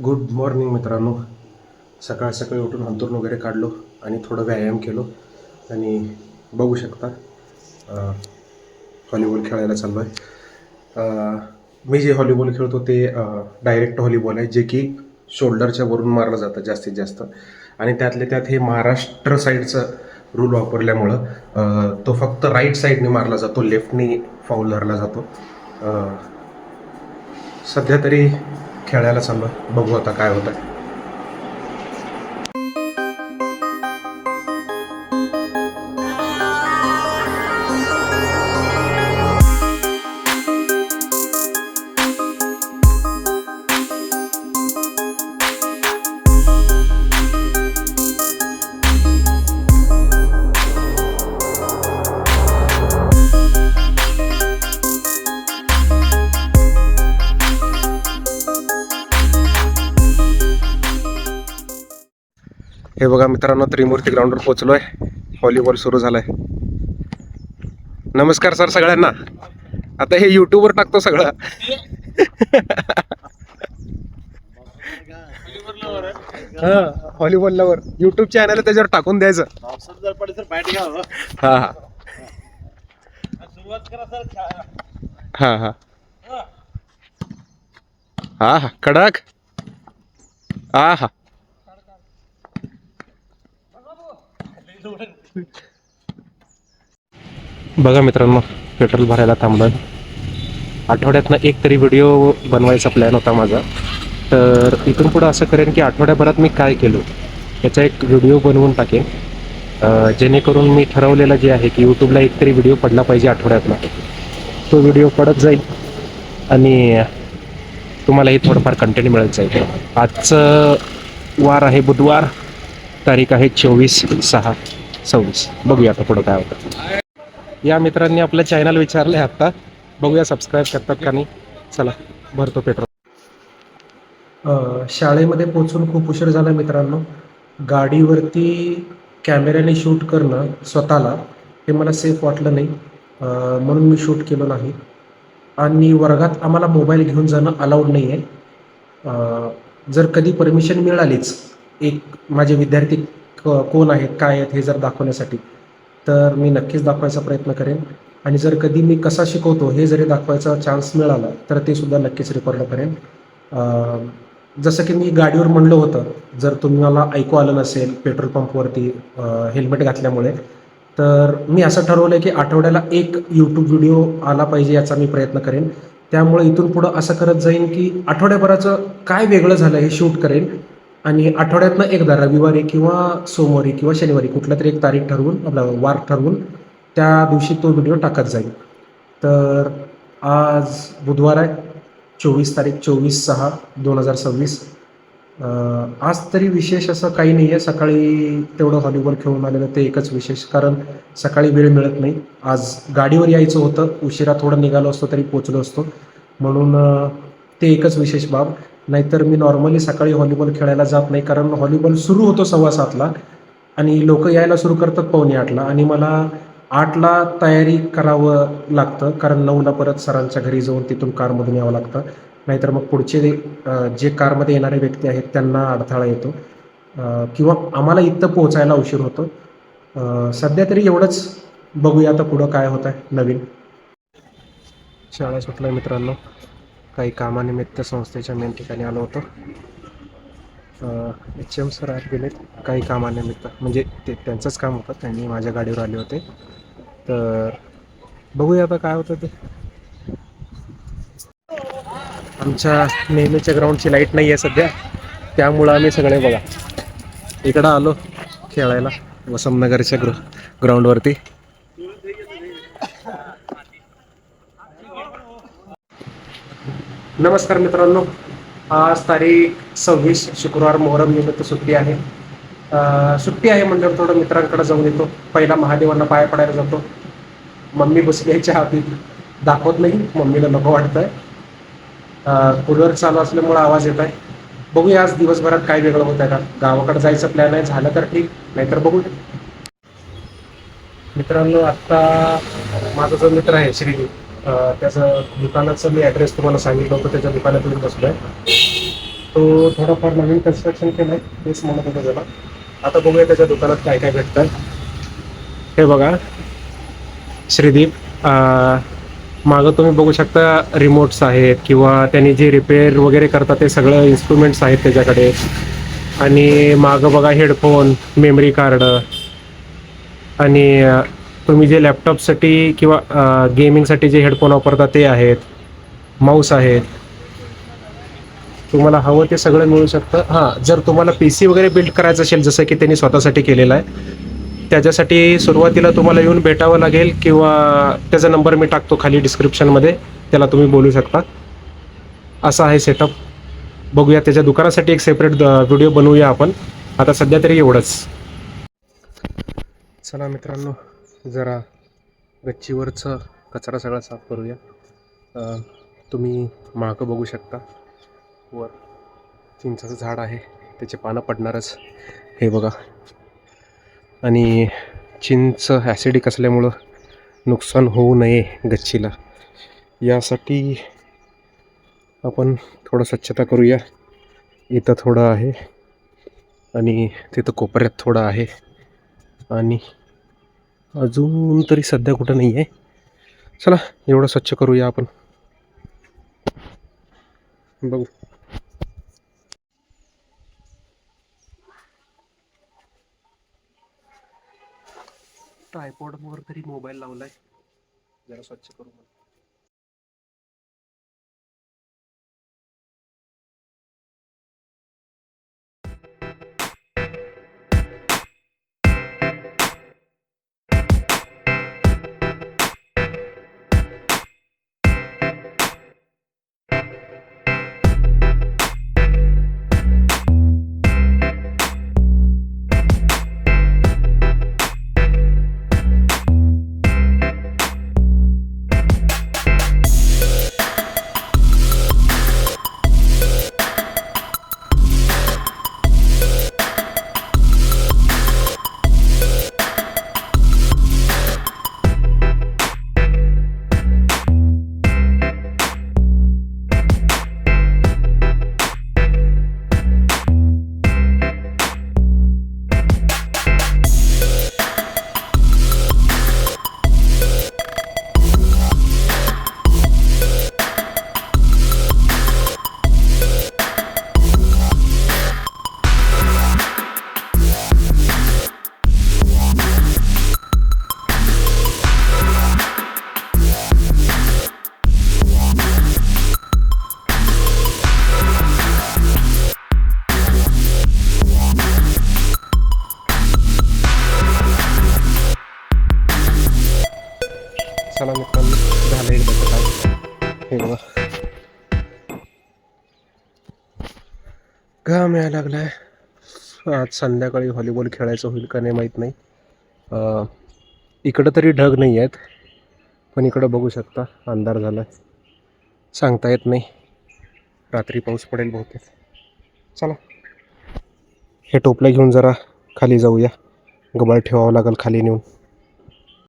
Good morning मित्रांनो. सकाळ सकाळी उठून अंथरूण वगैरे काढलो आणि थोडं व्यायाम केलो आणि बघू शकता व्हॉलीबॉल खेळायला चाललो आहे. मी जे व्हॉलीबॉल खेळतो ते डायरेक्ट व्हॉलीबॉल आहे, जे की शोल्डरच्या वरून मारलं जातं जास्तीत जास्त. आणि त्यातल्या त्यात हे महाराष्ट्र साईडचं रूल वापरल्यामुळं तो फक्त राईट साईडने मारला जातो, लेफ्टनी फाऊल धरला जातो. सध्या तरी खेळायला चाललो आहे, बघू आता काय होतं आहे. हे बघा मित्रांनो, त्रिमूर्ती ग्राउंडवर पोहोचलो आहे. व्हॉलीबॉल सुरू झालाय. नमस्कार सर सगळ्यांना. आता हे युट्यूबवर टाकतो सगळं. व्हॉलीबॉल लवर युट्यूब चॅनल आहे, त्याच्यावर टाकून द्यायचं. हा हा हा हा हा हा कडक. हा हा बघा मित्रांनो, पेट्रोल भरायला थांबलोय. आठवड्यातनं एक तरी व्हिडिओ बनवायचा प्लॅन होता माझा. तर इथून पुढं असं करेन की आठवड्याभरात मी काय केलो याचा एक व्हिडिओ बनवून टाकेन, जेणेकरून मी ठरवलेलं जे आहे की यूट्यूबला एक तरी व्हिडिओ पडला पाहिजे आठवड्यातला, तो व्हिडिओ पडत जाईल आणि तुम्हालाही थोडंफार कंटेंट मिळत जाईल. आजचं वार आहे बुधवार, तारीख आहे 24/6/26. बघूया आता पुढं काय होतं. या मित्रांनी आपलं चॅनल विचारलं आहे आत्ता, बघूया सबस्क्राईब करतात का नाही. चला भरतो पेट्रोल. शाळेमध्ये पोचून खूप उशीर झाला मित्रांनो. गाडीवरती कॅमेऱ्याने शूट करणं स्वतःला हे मला सेफ वाटलं नाही, म्हणून मी शूट केलं नाही. आणि वर्गात आम्हाला मोबाईल घेऊन जाणं अलाउड नाही आहे. जर कधी परमिशन मिळालीच, एक माझे विद्यार्थी कोण आहेत काय आहेत हे जर दाखवण्यासाठी, तर मी नक्कीच दाखवायचा प्रयत्न करेन. आणि जर कधी मी कसा शिकवतो हे जरी दाखवायचा चान्स मिळाला तर ते सुद्धा नक्कीच रेकॉर्ड करेन. जसं की मी गाडीवर म्हणलं होतं, जर तुम्हाला ऐकू आलं नसेल पेट्रोल पंपवरती हेल्मेट घातल्यामुळे, तर मी असं ठरवलं आहे की आठवड्याला एक यूट्यूब व्हिडिओ आला पाहिजे याचा मी प्रयत्न करेन. त्यामुळे इथून पुढं असं करत जाईन की आठवड्याभराचं काय वेगळं झालं हे शूट करेन आणि आठवड्यातनं एकदा रविवारी किंवा सोमवारी किंवा शनिवारी कुठल्या तरी एक तारीख ठरवून, आपला वार ठरवून त्या दिवशी तो व्हिडिओ टाकत जाईल. तर आज बुधवार आहे, 24 तारीख, 24/6/2026. आज तरी विशेष असं काही नाही आहे. सकाळी तेवढं व्हॉलीबॉल खेळून आलेलं ते एकच विशेष, कारण सकाळी वेळ मिळत नाही. आज गाडीवर यायचं होतं, उशिरा थोडं निघालो असतो तरी पोचलो असतो, म्हणून ते एकच विशेष बाब. नाहीतर मी नॉर्मली सकाळी व्हॉलीबॉल खेळायला जात नाही, कारण व्हॉलीबॉल सुरू होतो 7:15 आणि लोक यायला सुरू करतात 7:45 आणि मला 8ला तयारी करावं लागतं, कारण 9ला परत सरांच्या घरी जाऊन तिथून कारमधून यावं लागतं. नाहीतर मग पुढचे जे कारमध्ये येणारे व्यक्ती आहेत त्यांना अडथळा येतो किंवा आम्हाला इथं पोहोचायला उशीर होतो. सध्या तरी एवढंच. बघूया आता पुढं काय होतं आहे नवीन. शाळा सुटल्या मित्रांनो, काही कामानिमित्त संस्थेच्या मेन ठिकाणी आलो होतो. HM सर आत गेलेत काही कामानिमित्त, म्हणजे ते त्यांचंच काम होतं, त्यांनी माझ्या गाडीवर आले होते. तर बघूया आता काय होतं ते. आमच्या नेहमीच्या ग्राउंडची लाईट नाही आहे सध्या, त्यामुळं आम्ही सगळे बघा इकडं आलो खेळायला वसंतनगरच्या ग्राउंडवरती. नमस्कार मित्रांनो, आज तारीख 26 शुक्रवार, मोहरम निमित्त सुट्टी आहे. सुट्टी आहे म्हणजे थोडं मित्रांकडे जाऊन येतो. पहिला महादेवांना पाया पडायला जातो. मम्मी बसली आहे चहा पीत, दाखवत नाही, मम्मीला नको वाटतंय. कूलर चालू असल्यामुळं आवाज येत आहे. बघूया आज दिवसभरात काय वेगळं होत आहे का. गावाकडे जायचं प्लॅन आहे, झालं तर ठीक, नाहीतर बघू. मित्रांनो, आत्ता माझा जो मित्र आहे श्रीदीप, त्याचं दुकानाचं मी ॲड्रेस तुम्हाला सांगितलं होतं, त्याच्या दुकानात येऊन बसलो आहे. तो थोडाफार नवीन कन्स्ट्रक्शन केलं आहे तेच म्हणत होतं त्याला. आता बघूया त्याच्या दुकानात काय काय भेटतं. हे बघा श्रीदीप, मागं तुम्ही बघू शकता रिमोट्स आहेत किंवा त्यांनी जे रिपेअर वगैरे करतात ते सगळं इन्स्ट्रुमेंट्स आहेत त्याच्याकडे. आणि मागं बघा हेडफोन, मेमरी कार्ड आणि तुम्ही जे लॅपटॉपसाठी किंवा गेमिंगसाठी जे हेडफोन वापरता ते आहेत, माऊस आहेत. तुम्हाला हवं ते सगळं मिळू शकतं. हां, जर तुम्हाला पी सी वगैरे बिल्ड करायचं असेल जसं की त्यांनी स्वतःसाठी केलेलं आहे, त्याच्यासाठी सुरुवातीला तुम्हाला येऊन भेटावं लागेल किंवा त्याचा नंबर मी टाकतो खाली डिस्क्रिप्शनमध्ये, त्याला तुम्ही बोलू शकता. असा आहे सेटअप. बघूया त्याच्या दुकानासाठी एक सेपरेट व्हिडिओ बनवूया आपण. आता सध्या तरी एवढंच. चला मित्रांनो, जरा गच्चीवरचं कचरा सगळा साफ करूया. तुम्ही मागं बघू शकता वर चिंचाचं झाड आहे, त्याचे पानं पडणारच. हे बघा. आणि चिंच ॲसिडिक असल्यामुळं नुकसान होऊ नये गच्चीला, यासाठी आपण थोडं स्वच्छता करूया. इथं थोडं आहे आणि तिथं कोपऱ्यात थोडं आहे आणि अजून तरी सध्या कुठं नाही आहे. चला एवढं स्वच्छ करूया आपण. बघू. ट्रायपॉडवर तरी मोबाईल लावलाय, जरा स्वच्छ करू. चला मित्रांनो, झालं एकदाचं काम. हे बघा घाम यायला लागलाय. आज संध्याकाळी व्हॉलीबॉल खेळायचं होईल का नाही माहीत नाही. इकडं तरी ढग नाही आहेत, पण इकडं बघू शकता अंधार झाला आहे, सांगता येत नाही. रात्री पाऊस पडेल बहुतेक. चला हे टोपलं घेऊन जरा खाली जाऊया, गबाळ ठेवावं लागेल खाली नेऊन.